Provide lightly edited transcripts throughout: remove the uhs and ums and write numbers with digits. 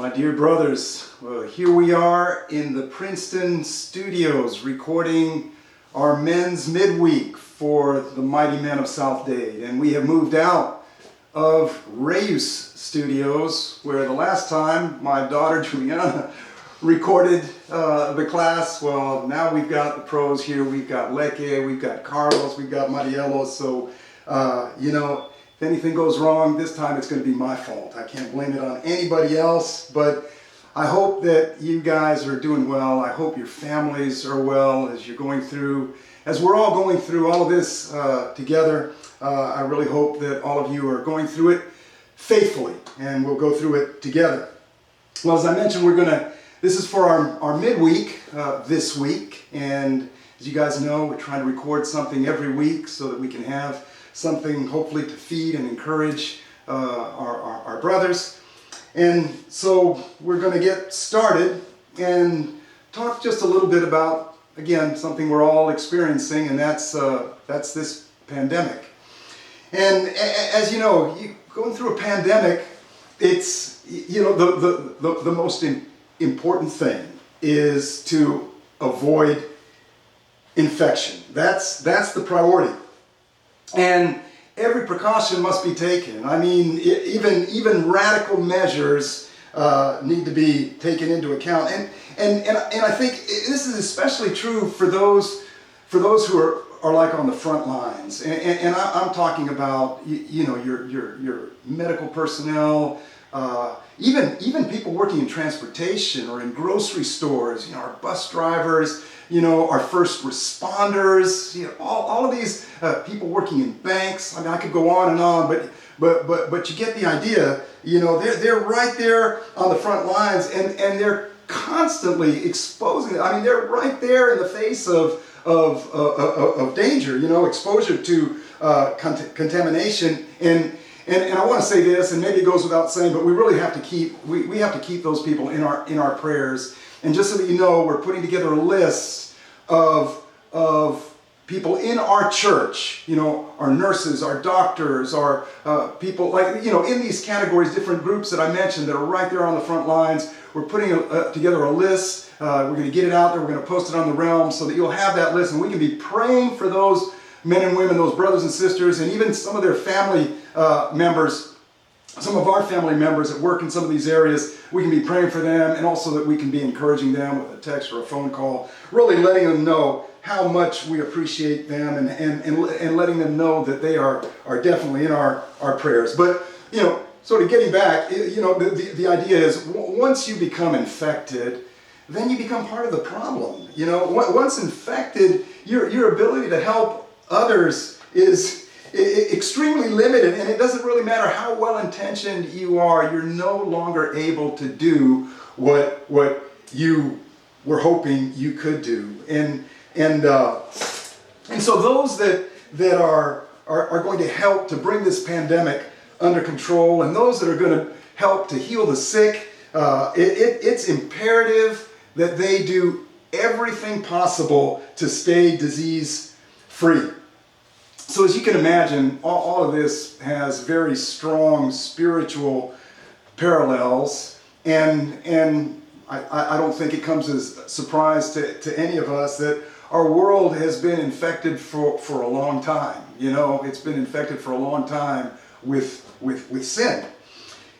My dear brothers, well, here we are in the Princeton studios recording our men's midweek for the Mighty Men of South Dade. And we have moved out of Reus studios, where the last time my daughter Juliana recorded the class. Well, now we've got the pros here. We've got Leke, we've got Carlos, we've got Marielo. So, if anything goes wrong, this time it's going to be my fault. I can't blame it on anybody else, but I hope that you guys are doing well. I hope your families are well as you're going through, as we're all going through all of this together. I really hope that all of you are going through it faithfully, and we'll go through it together. Well, as I mentioned, this is for our midweek this week, and as you guys know, we're trying to record something every week so that we can have something hopefully to feed and encourage our brothers. And so we're going to get started and talk just a little bit about, again, something we're all experiencing, and that's this pandemic. And as you know, going through a pandemic, it's, the most important thing is to avoid infection. That's the priority. And every precaution must be taken. I mean, even radical measures need to be taken into account. And I think this is especially true for those who are like on the front lines. And I'm talking about your medical personnel, even people working in transportation or in grocery stores. Our bus drivers. Our first responders, all of these people working in banks. I mean, I could go on and on, but you get the idea. They're right there on the front lines, and they're constantly exposing. I mean, they're right there in the face of danger. Exposure to contamination. And I want to say this, and maybe it goes without saying, but we really have to keep we have to keep those people in our prayers. And just so that you know, we're putting together a list of people in our church, our nurses, our doctors, our people, in these categories, different groups that I mentioned that are right there on the front lines. We're putting together a list. We're going to get it out there. We're going to post it on the Realm so that you'll have that list, and we can be praying for those men and women, those brothers and sisters, and even some of their family members. Some of our family members that work in some of these areas, we can be praying for them, and also that we can be encouraging them with a text or a phone call, really letting them know how much we appreciate them and letting them know that they are definitely in our prayers. But, sort of getting back, the idea is once you become infected, then you become part of the problem. Once infected, your ability to help others is extremely limited, and it doesn't really matter how well-intentioned you are. You're no longer able to do what you were hoping you could do, and so those that are going to help to bring this pandemic under control, and those that are going to help to heal the sick, it's imperative that they do everything possible to stay disease-free. So as you can imagine, all of this has very strong spiritual parallels, and I don't think it comes as a surprise to any of us that our world has been infected for a long time. It's been infected for a long time with sin.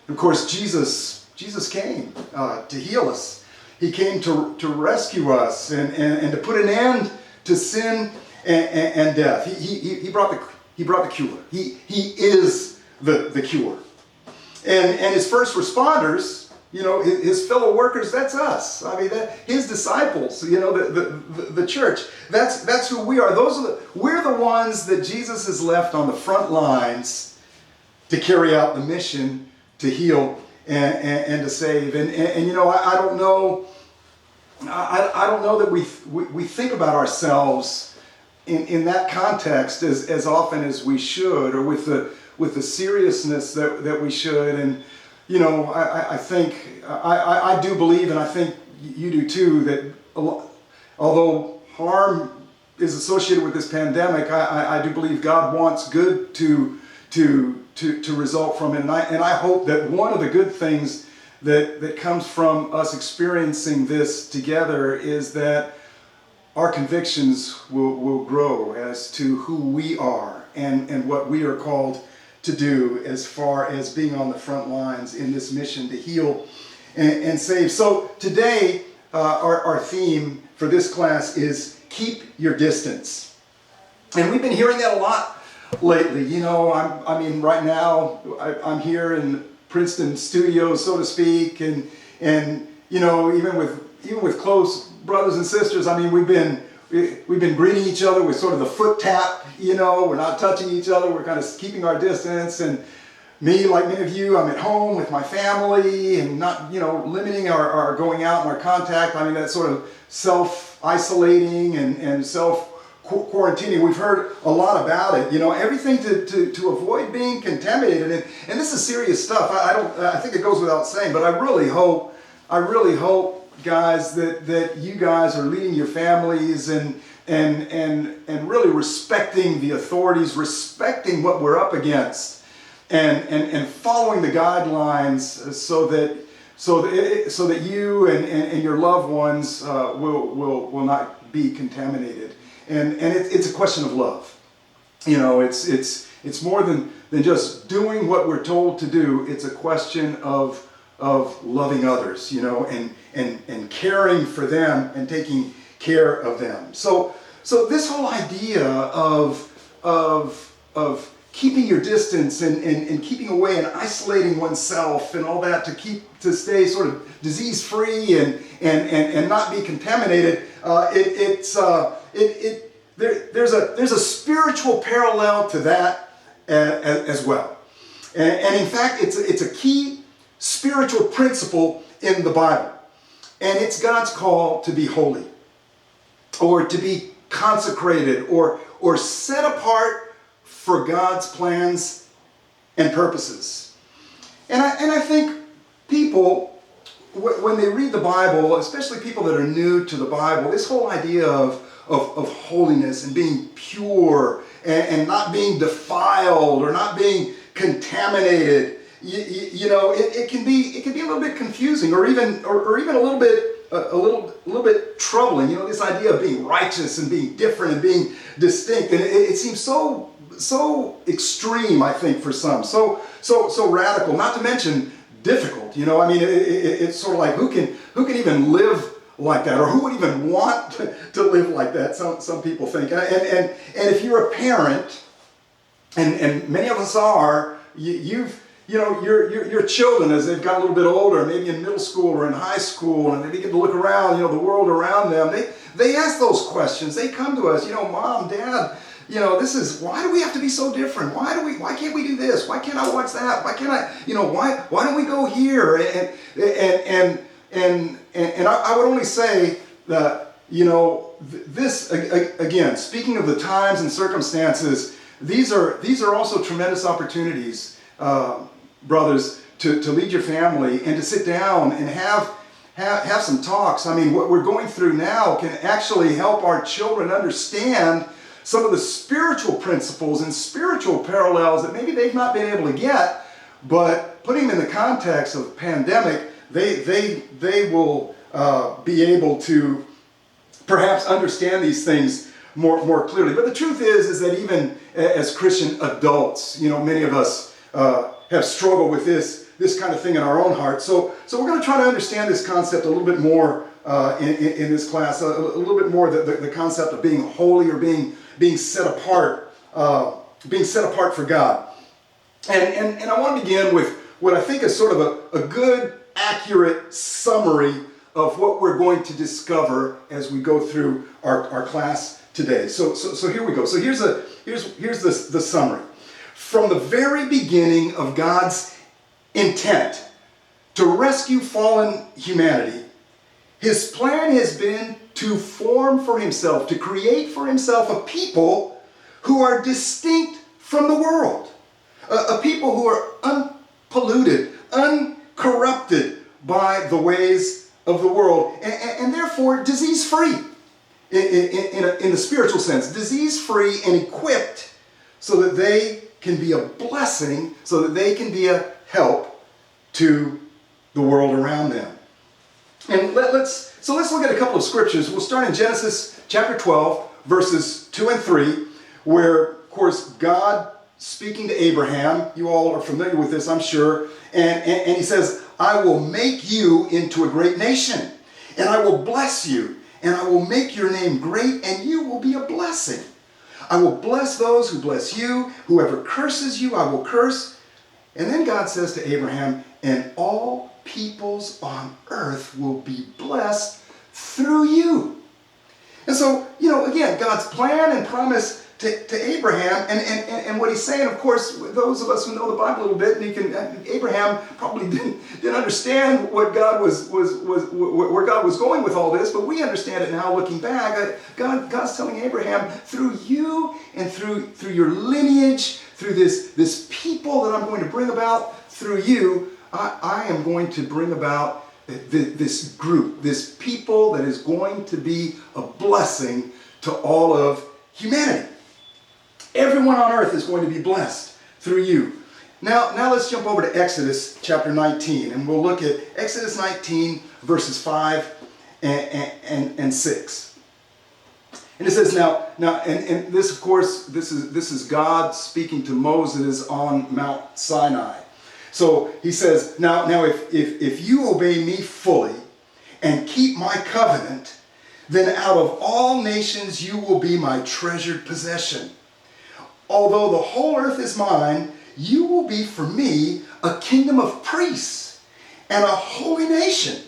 And of course, Jesus came to heal us. He came to rescue us and to put an end to sin and death. He brought the cure. He is the cure. And his first responders, his fellow workers, that's us. I mean, his disciples, the church. That's who we are. We're the ones that Jesus has left on the front lines to carry out the mission to heal and to save. And I don't know. I don't know that we think about ourselves in that context as often as we should, or with the seriousness that we should. And I think I do believe, and I think you do too, that although harm is associated with this pandemic, I do believe God wants good to result from it. And I hope that one of the good things that comes from us experiencing this together is that our convictions will grow as to who we are and what we are called to do as far as being on the front lines in this mission to heal and save. So today, our theme for this class is keep your distance. And we've been hearing that a lot lately. You know, I mean, right now, I'm here in Princeton studios, so to speak, and you know, even with close brothers and sisters, I mean, we've been greeting each other with sort of the foot tap. You know, we're not touching each other. We're kind of keeping our distance. And me, like many of you, I'm at home with my family and not, you know, limiting our going out and our contact. I mean, that sort of self-isolating and self-quarantining. We've heard a lot about it. You know, everything to avoid being contaminated. And this is serious stuff. I think it goes without saying, but I really hope, guys, that you guys are leading your families and really respecting the authorities, respecting what we're up against. And following the guidelines so that you and your loved ones will not be contaminated. And it's a question of love. You know, it's more than just doing what we're told to do. It's a question of loving others, you know, and caring for them and taking care of them. So this whole idea of keeping your distance and keeping away and isolating oneself and all that to stay sort of disease free and not be contaminated. There's a spiritual parallel to that as well, and in fact it's a key spiritual principle in the Bible, and it's God's call to be holy, or to be consecrated, or set apart for God's plans and purposes. And I think people, when they read the Bible, especially people that are new to the Bible, this whole idea of holiness and being pure and not being defiled or not being contaminated, you know, it can be a little bit confusing, or even a little bit troubling. You know, this idea of being righteous and being different and being distinct, and it seems so extreme, I think, for some, so radical, not to mention difficult. You know, I mean, it's sort of like who can even live like that, or who would even want to live like that? Some people think, and if you're a parent, and many of us are, you know, your children, as they've got a little bit older, maybe in middle school or in high school, and they begin to look around, you know, the world around them, they ask those questions. They come to us, you know, Mom, Dad, you know, why do we have to be so different? Why can't we do this? Why can't I watch that? Why can't I, you know, why don't we go here? And I would only say that, you know, this, again, speaking of the times and circumstances, these are also tremendous opportunities, brothers, to lead your family and to sit down and have some talks. I mean, what we're going through now can actually help our children understand some of the spiritual principles and spiritual parallels that maybe they've not been able to get, but putting them in the context of pandemic, they will be able to perhaps understand these things more clearly. But the truth is that even as Christian adults, you know, many of us have struggled with this kind of thing in our own hearts. So we're going to try to understand this concept a little bit more in this class, a little bit more the concept of being holy, or being set apart for God. And I want to begin with what I think is sort of a good, accurate summary of what we're going to discover as we go through our class today. So here we go. So here's the summary. From the very beginning of God's intent to rescue fallen humanity, His plan has been to form for Himself, to create for Himself a people who are distinct from the world, a people who are unpolluted, uncorrupted by the ways of the world, and therefore disease-free in the spiritual sense, disease-free and equipped so that they can be a blessing, so that they can be a help to the world around them. And let's look at a couple of scriptures. We'll start in Genesis chapter 12, verses 2 and 3, where, of course, God speaking to Abraham, you all are familiar with this, I'm sure, and he says, I will make you into a great nation, and I will bless you, and I will make your name great, and you will be a blessing. I will bless those who bless you. Whoever curses you, I will curse. And then God says to Abraham, and all peoples on earth will be blessed through you. And so, again, God's plan and promise to Abraham, and what he's saying, of course, those of us who know the Bible a little bit, Abraham probably didn't understand what God where God was going with all this, but we understand it now looking back. God's telling Abraham, through you and through your lineage, through this people that I'm going to bring about through you, I am going to bring about this group, this people that is going to be a blessing to all of humanity. Everyone on earth is going to be blessed through you. Now let's jump over to Exodus chapter 19, and we'll look at Exodus 19, verses 5 and 6. And it says, now, and this, of course, this is God speaking to Moses on Mount Sinai. So he says, now if you obey me fully and keep my covenant, then out of all nations you will be my treasured possession. Although the whole earth is mine, you will be for me a kingdom of priests and a holy nation.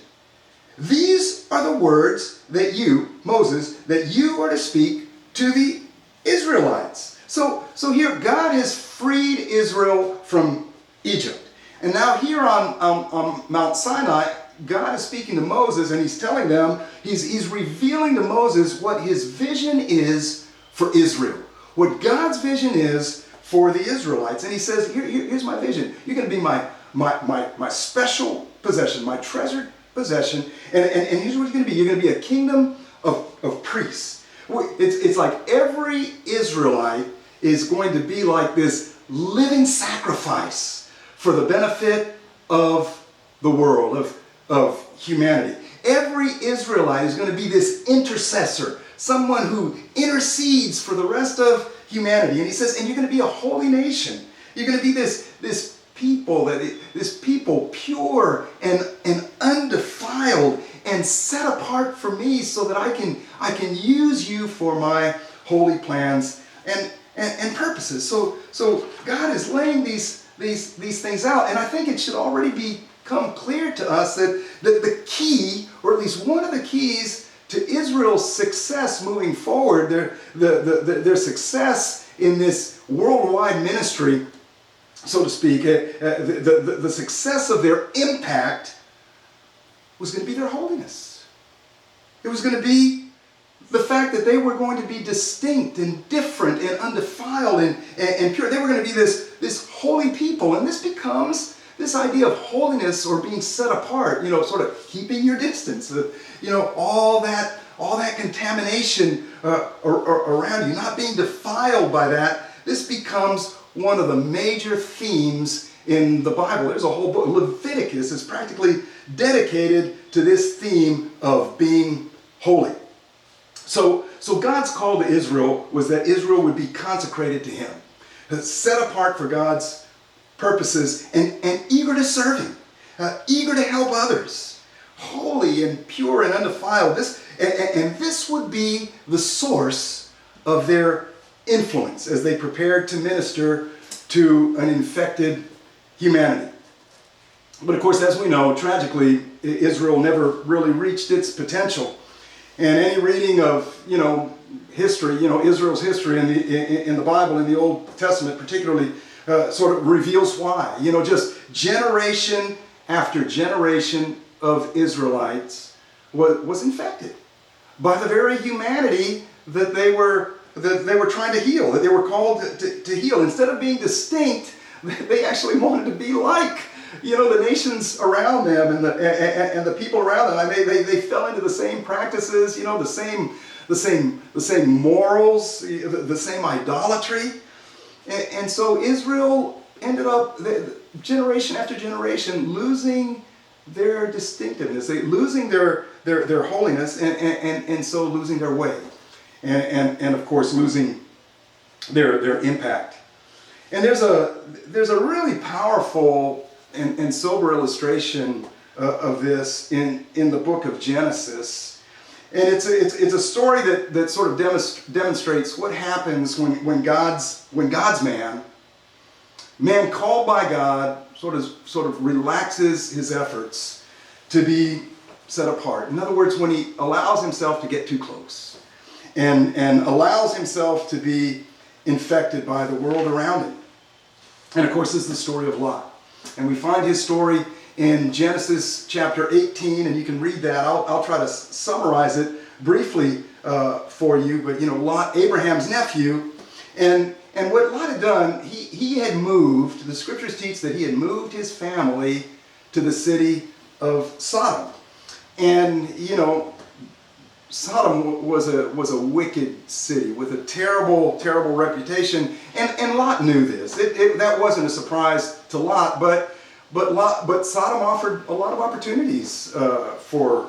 These are the words that you, Moses, that you are to speak to the Israelites. So here God has freed Israel from Egypt. And now here on Mount Sinai, God is speaking to Moses, and he's telling them, he's revealing to Moses what his vision is for Israel. What God's vision is for the Israelites. And he says, here's my vision. You're going to be my special possession, my treasured possession. And here's what you're going to be. You're going to be a kingdom of priests. It's like every Israelite is going to be like this living sacrifice for the benefit of the world, of humanity. Every Israelite is going to be this intercessor, someone who intercedes for the rest of humanity. And he says, and you're going to be a holy nation. You're going to be this people pure and undefiled and set apart for me, so that I can use you for my holy plans and purposes. So God is laying these things out, and I think it should already become clear to us that the key, or at least one of the keys to Israel's success moving forward, their success in this worldwide ministry, so to speak, the success of their impact was going to be their holiness. It was going to be the fact that they were going to be distinct and different and undefiled and pure. They were going to be this holy people. And this becomes this idea of holiness, or being set apart, sort of keeping your distance, all that contamination around you, not being defiled by that. This becomes one of the major themes in the Bible. There's a whole book. Leviticus is practically dedicated to this theme of being holy. So God's call to Israel was that Israel would be consecrated to him, set apart for God's purposes, and eager to serve him, eager to help others, holy and pure and undefiled. This would be the source of their influence as they prepared to minister to an infected humanity. But of course, as we know, tragically, Israel never really reached its potential. And any reading of, history, Israel's history in the Bible, in the Old Testament particularly, sort of reveals why. Just generation after generation of Israelites was infected by the very humanity that they were trying to heal, that they were called to heal. Instead of being distinct, they actually wanted to be like, the nations around them and the people around them. I mean, they fell into the same practices, the same morals, the same idolatry. And so Israel ended up, generation after generation, losing their distinctiveness, losing their holiness, and so losing their way, and of course losing their impact. And there's a really powerful and sober illustration of this in the book of Genesis. And it's a story that sort of demonstrates what happens when God's man called by God sort of relaxes his efforts to be set apart. In other words, when he allows himself to get too close and allows himself to be infected by the world around him. And of course, this is the story of Lot. And we find his story in Genesis chapter 18, and you can read that. I'll try to summarize it briefly for you. But Lot, Abraham's nephew, and what Lot had done, he had moved. The scriptures teach that he had moved his family to the city of Sodom, and Sodom was a wicked city with a terrible reputation, and Lot knew this. That wasn't a surprise to Lot, but Sodom offered a lot of opportunities for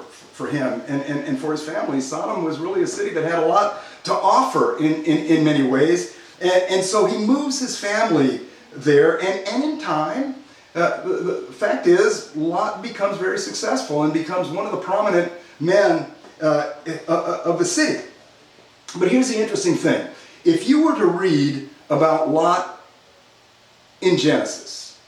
him and for his family. Sodom was really a city that had a lot to offer in many ways, and so he moves his family there, and in time, the fact is, Lot becomes very successful and becomes one of the prominent men of the city. But here's the interesting thing. If you were to read about Lot in Genesis,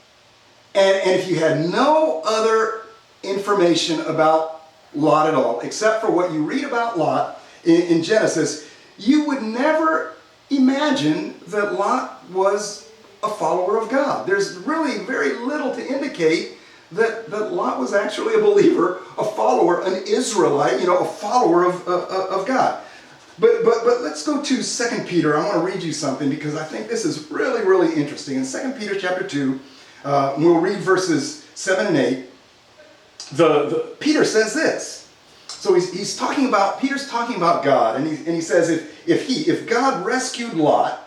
and if you had no other information about Lot at all, except for what you read about Lot in Genesis, you would never imagine that Lot was a follower of God. There's really very little to indicate that Lot was actually a believer, a follower, an Israelite, a follower of God. But let's go to 2 Peter. I want to read you something because I think this is really, really interesting. In 2 Peter chapter 2, we'll read verses 7 and 8. Peter says this. So Peter's talking about God, and he says if God rescued Lot,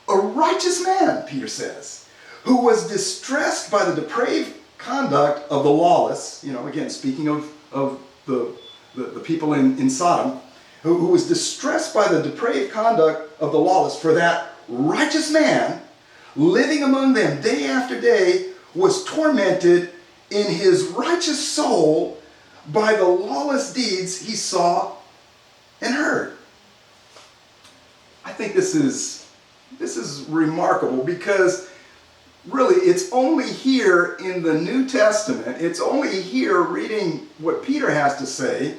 a righteous man, Peter says, who was distressed by the depraved conduct of the lawless, again, speaking of the people in Sodom, who was distressed by the depraved conduct of the lawless, for that righteous man, living among them day after day, was tormented in his righteous soul by the lawless deeds he saw and heard. I think this is remarkable because really, it's only here in the New Testament, it's only here reading what Peter has to say,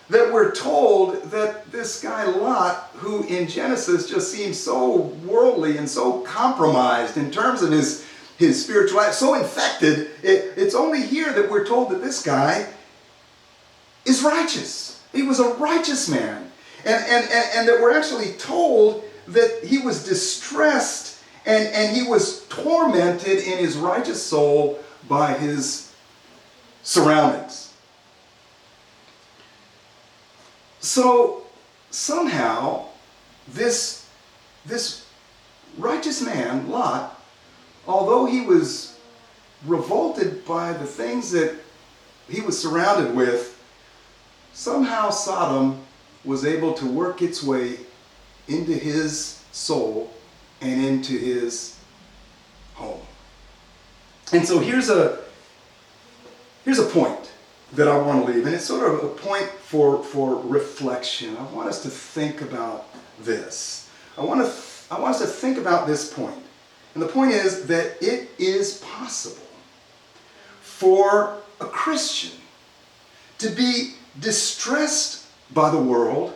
that we're told that this guy Lot, who in Genesis just seems so worldly and so compromised in terms of his spiritual life, so infected, it's only here that we're told that this guy is righteous. He was a righteous man. And that we're actually told that he was distressed and he was tormented in his righteous soul by his surroundings. So somehow this righteous man, Lot, although he was revolted by the things that he was surrounded with, somehow Sodom was able to work its way into his soul and into his home. And so here's a point that I want to leave, and it's sort of a point for reflection. I want us to think about this. I want us to think about this point. And the point is that it is possible for a Christian to be distressed by the world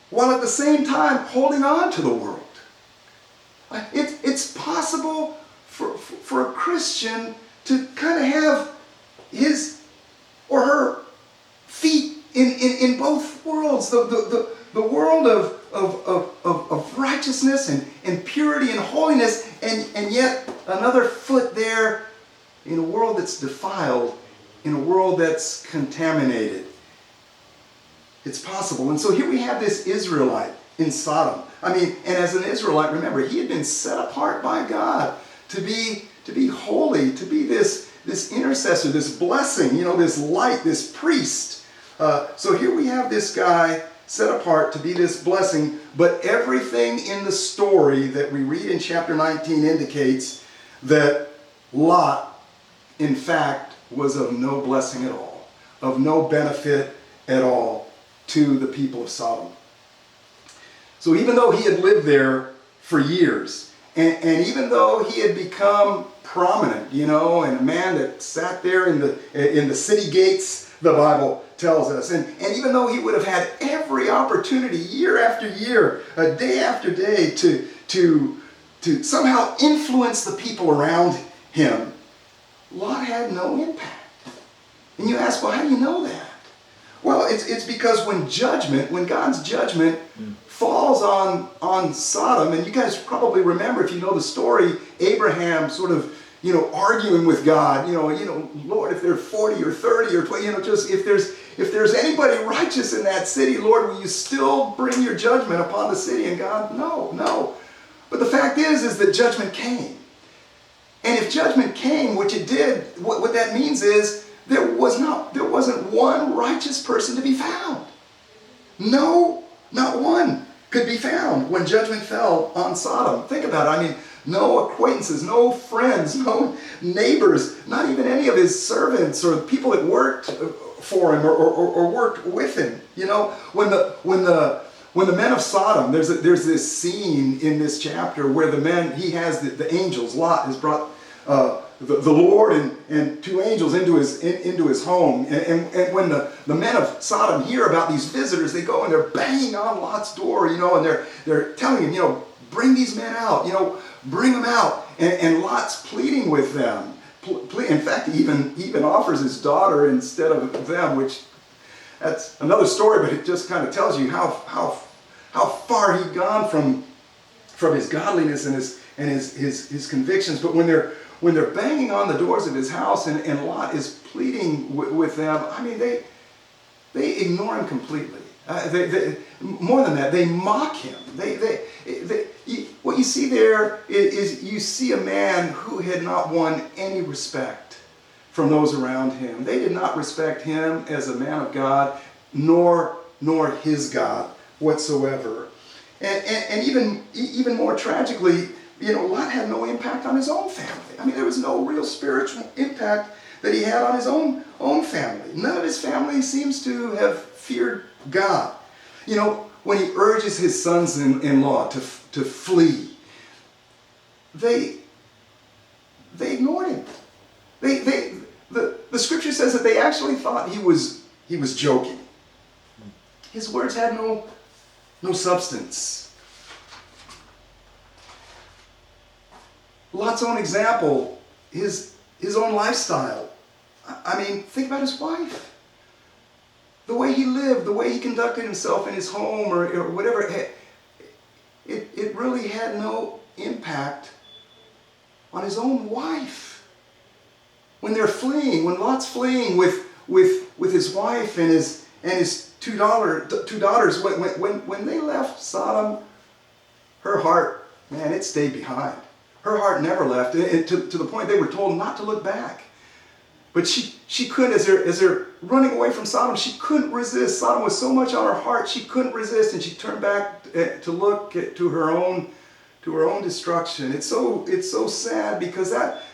while at the same time holding on to the world. It's possible for a Christian to kind of have his or her feet in both worlds, the world of righteousness and purity and holiness, and yet another foot there in a world that's defiled, in a world that's contaminated. It's possible. And so here we have this Israelite in Sodom. And as an Israelite, remember, he had been set apart by God to be holy, to be this intercessor, this blessing, this light, this priest. So here we have this guy set apart to be this blessing, but everything in the story that we read in chapter 19 indicates that Lot, in fact, was of no blessing at all, of no benefit at all to the people of Sodom. So even though he had lived there for years, and even though he had become prominent, and a man that sat there in the city gates, the Bible tells us, and even though he would have had every opportunity year after year, day after day, to somehow influence the people around him, Lot had no impact. And you ask, well, how do you know that? Well, it's because when God's judgment falls on Sodom, and you guys probably remember, if you know the story, Abraham sort of, arguing with God, Lord, if there's 40 or 30 or 20, just if there's anybody righteous in that city, Lord, will you still bring your judgment upon the city? And God, no. But the fact is that judgment came. And if judgment came, which it did, what that means is there wasn't one righteous person to be found. No, not one could be found when judgment fell on Sodom. Think about it. No acquaintances, no friends, no neighbors, not even any of his servants or people that worked for him or worked with him. When the men of Sodom, there's this scene in this chapter where he has the angels. Lot has brought the Lord and two angels into his home. And when the men of Sodom hear about these visitors, they go and they're banging on Lot's door, and they're telling him, bring these men out, bring them out. And Lot's pleading with them. In fact, he even offers his daughter instead of them, which that's another story, but it just kind of tells you how far he'd gone from his godliness and his convictions. But when they're banging on the doors of his house and Lot is pleading with them, they ignore him completely. More than that, they mock him. What you see there is you see a man who had not won any respect from those around him. They did not respect him as a man of God, nor his God whatsoever. And even more tragically, Lot had no impact on his own family. There was no real spiritual impact that he had on his own family. None of his family seems to have feared God. When he urges his sons-in-law to flee, they ignored him. The scripture says that they actually thought he was joking. His words had no substance. Lot's own example, his own lifestyle. Think about his wife. The way he lived, the way he conducted himself in his home or whatever, it really had no impact on his own wife. When Lot's fleeing with his wife and his two daughters, when they left Sodom, her heart, it stayed behind. Her heart never left, to the point they were told not to look back. But she couldn't, as they're running away from Sodom, she couldn't resist. Sodom was so much on her heart, she couldn't resist, and she turned back to look to her own destruction. It's so sad, because that's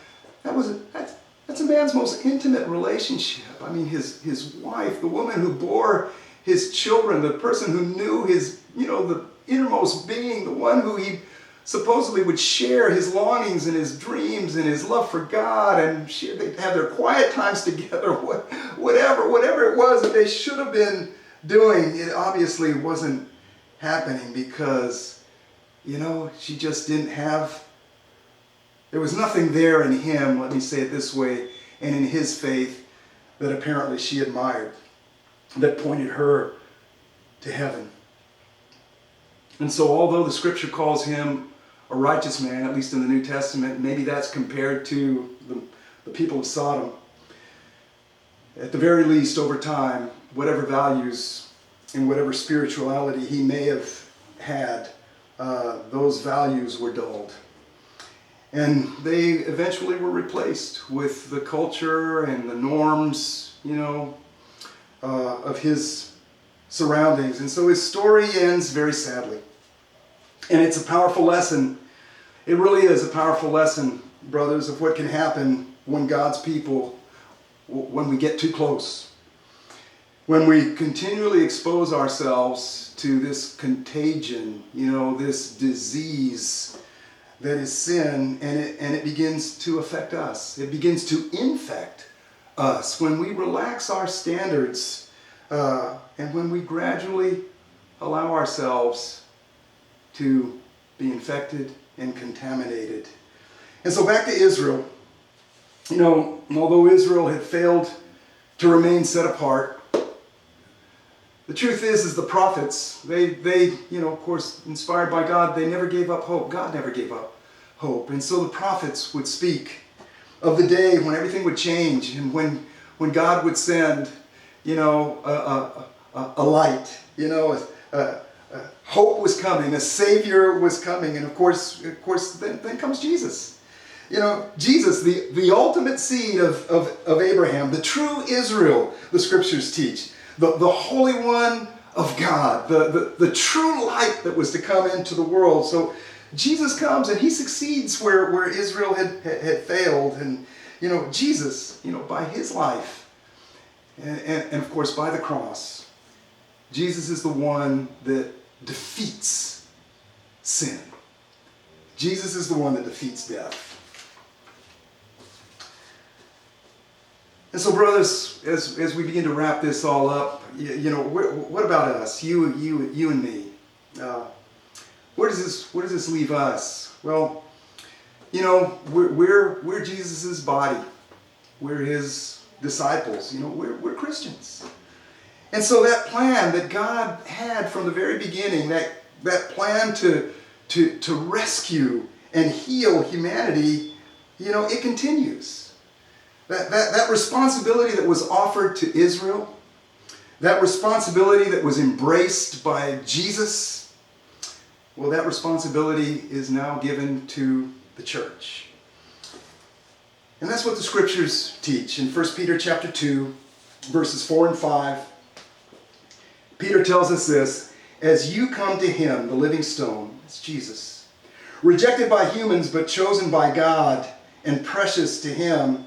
a man's most intimate relationship. His wife, the woman who bore his children, the person who knew his, the innermost being, the one who he supposedly would share his longings and his dreams and his love for God, and they'd have their quiet times together, whatever it was that they should have been doing. It obviously wasn't happening because, she just didn't have, there was nothing there in him, let me say it this way, and in his faith that apparently she admired, that pointed her to heaven. And so although the scripture calls him a righteous man, at least in the New Testament, maybe that's compared to the people of Sodom, at the very least, over time, whatever values and whatever spirituality he may have had, those values were dulled. And they eventually were replaced with the culture and the norms, of his surroundings. And so his story ends very sadly. And it's a powerful lesson. It really is a powerful lesson, brothers, of what can happen when God's people, when we get too close. When we continually expose ourselves to this contagion, this disease that is sin, and it begins to affect us. It begins to infect us when we relax our standards and when we gradually allow ourselves to be infected and contaminated. And so back to Israel. Although Israel had failed to remain set apart, the truth is the prophets, they, of course, inspired by God, they never gave up hope. God never gave up hope. And so the prophets would speak of the day when everything would change and when God would send, a light, hope was coming, a Savior was coming. And of course, then comes Jesus. Jesus, the ultimate seed of Abraham, the true Israel, the scriptures teach. The Holy One of God, the true light that was to come into the world. So Jesus comes and he succeeds where Israel had failed. And, Jesus, by his life and of course by the cross, Jesus is the one that defeats sin. Jesus is the one that defeats death. And so, brothers, as we begin to wrap this all up, what about us? You and me. Where does this leave us? Well, we're Jesus' body. We're his disciples. We're Christians. And so that plan that God had from the very beginning, that plan to rescue and heal humanity, it continues. That responsibility that was offered to Israel, that responsibility that was embraced by Jesus, well, that responsibility is now given to the church. And that's what the scriptures teach. In 1 Peter chapter 2, verses 4 and 5, Peter tells us this: as you come to him, the living stone, that's Jesus, rejected by humans but chosen by God and precious to him,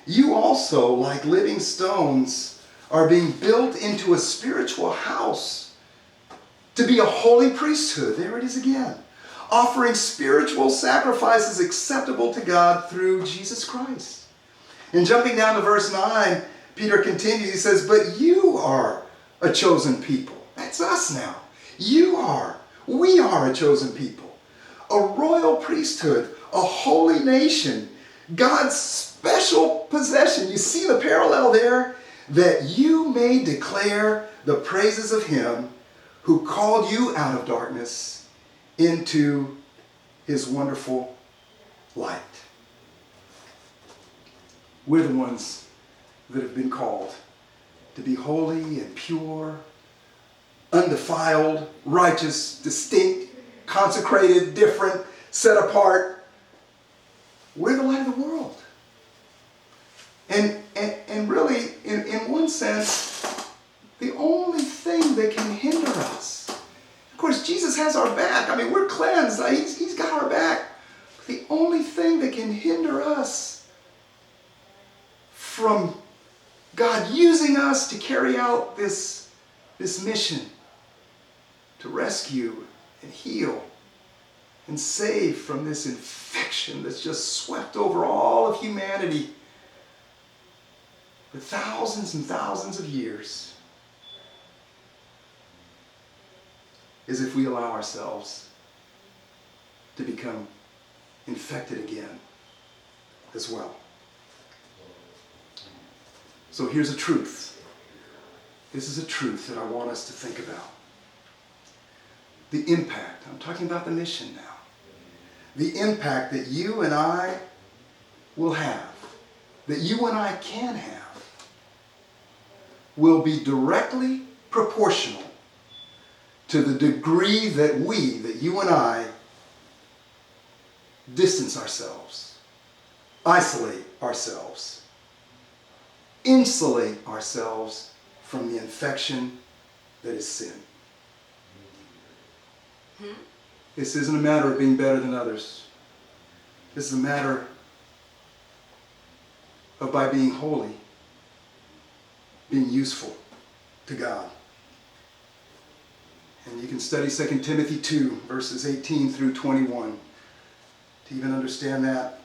you also, like living stones, are being built into a spiritual house to be a holy priesthood. There it is again. Offering spiritual sacrifices acceptable to God through Jesus Christ. And jumping down to verse 9, Peter continues. He says, but you are a chosen people. That's us now. We are a chosen people. A royal priesthood, a holy nation, God's special possession. You see the parallel there? That you may declare the praises of him who called you out of darkness into his wonderful light. We're the ones that have been called to be holy and pure, undefiled, righteous, distinct, consecrated, different, set apart. We're the light of the world. And really, in one sense, the only thing that can hinder us. Of course, Jesus has our back. We're cleansed. He's got our back. But the only thing that can hinder us from God using us to carry out this mission, to rescue and heal and save from this infection that's just swept over all of humanity for thousands and thousands of years, is if we allow ourselves to become infected again as well. So here's a truth. This is a truth that I want us to think about. The impact, I'm talking about the mission now. The impact that you and I will have, that you and I can have, will be directly proportional to the degree that you and I, distance ourselves, isolate ourselves, insulate ourselves from the infection that is sin. This isn't a matter of being better than others. This is a matter of, by being holy, being useful to God. And you can study 2 Timothy 2, verses 18 through 21 to even understand that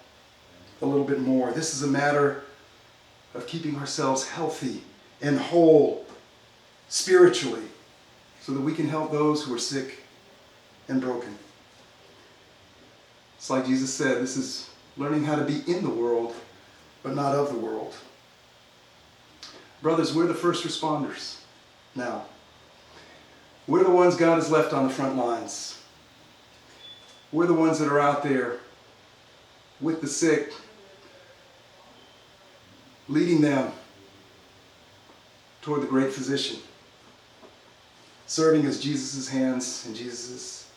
a little bit more. This is a matter of keeping ourselves healthy and whole spiritually so that we can help those who are sick and broken. It's like Jesus said, this is learning how to be in the world, but not of the world. Brothers, we're the first responders now. We're the ones God has left on the front lines. We're the ones that are out there with the sick, leading them toward the great physician, serving as Jesus' hands and Jesus'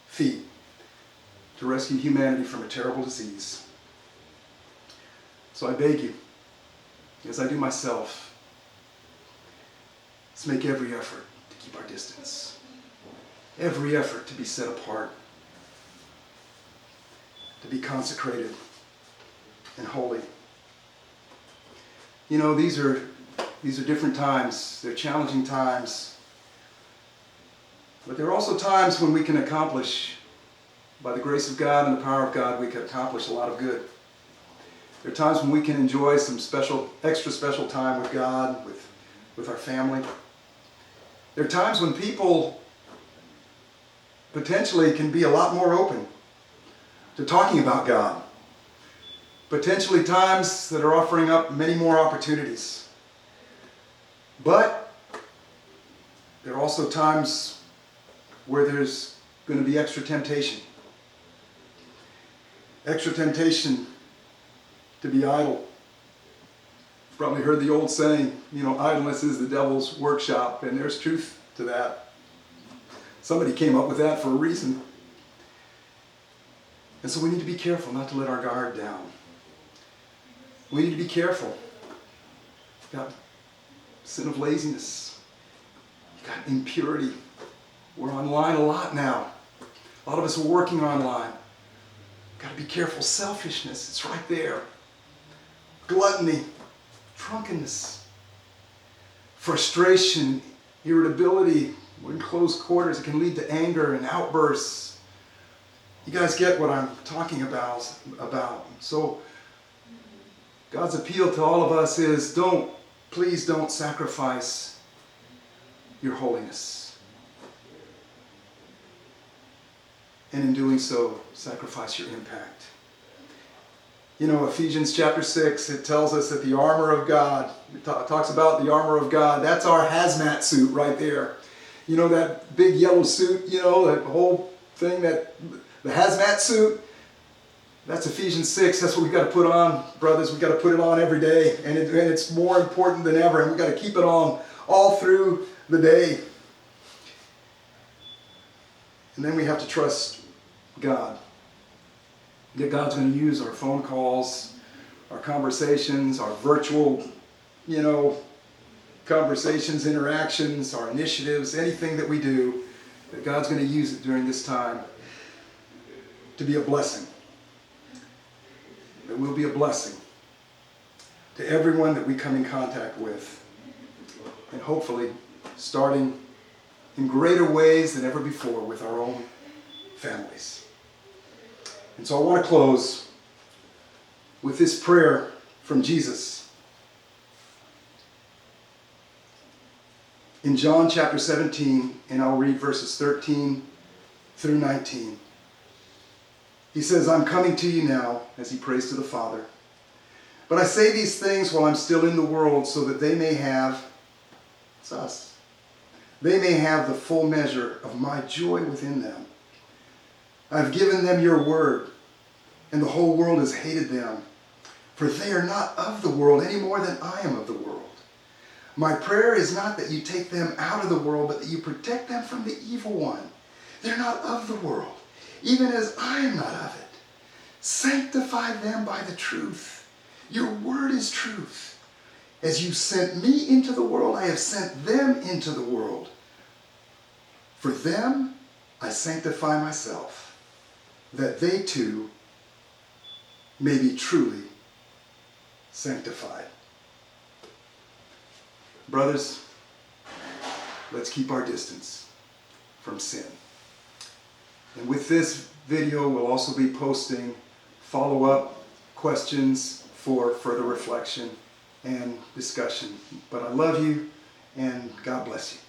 feet to rescue humanity from a terrible disease. So I beg you, as I do myself, let's make every effort to keep our distance. Every effort to be set apart, to be consecrated and holy. You know, these are different times. They're challenging times. But there are also times when we can accomplish, by the grace of God and the power of God, we can accomplish a lot of good. There are times when we can enjoy some extra special time with God, with our family. There are times when people potentially can be a lot more open to talking about God. Potentially times that are offering up many more opportunities. But there are also times where there's going to be extra temptation. Extra temptation to be idle. You've probably heard the old saying, idleness is the devil's workshop, and there's truth to that. Somebody came up with that for a reason. And so we need to be careful not to let our guard down. We need to be careful. You've got sin of laziness. You've got impurity. We're online a lot now. A lot of us are working online. You've got to be careful. Selfishness, it's right there. Gluttony, drunkenness, frustration, irritability. We're in close quarters. It can lead to anger and outbursts. You guys get what I'm talking about. So God's appeal to all of us is please don't sacrifice your holiness. And in doing so, sacrifice your impact. Ephesians chapter 6, it tells us that the armor of God, it talks about the armor of God. That's our hazmat suit right there. That big yellow suit, that whole thing, the hazmat suit. That's Ephesians 6. That's what we've got to put on, brothers. We've got to put it on every day. And it's more important than ever. And we've got to keep it on all through the day. And then we have to trust God. That God's going to use our phone calls, our conversations, our virtual, conversations, interactions, our initiatives, anything that we do, that God's going to use it during this time to be a blessing. That will be a blessing to everyone that we come in contact with. And hopefully starting in greater ways than ever before with our own families. And so I want to close with this prayer from Jesus. In John chapter 17, and I'll read verses 13 through 19. He says, I'm coming to you now, as he prays to the Father. But I say these things while I'm still in the world, so that they may have, it's us, they may have the full measure of my joy within them. I've given them your word, and the whole world has hated them, for they are not of the world any more than I am of the world. My prayer is not that you take them out of the world, but that you protect them from the evil one. They're not of the world, even as I am not of it. Sanctify them by the truth. Your word is truth. As you sent me into the world, I have sent them into the world. For them, I sanctify myself, that they too may be truly sanctified. Brothers, let's keep our distance from sin. And with this video, we'll also be posting follow-up questions for further reflection and discussion. But I love you, and God bless you.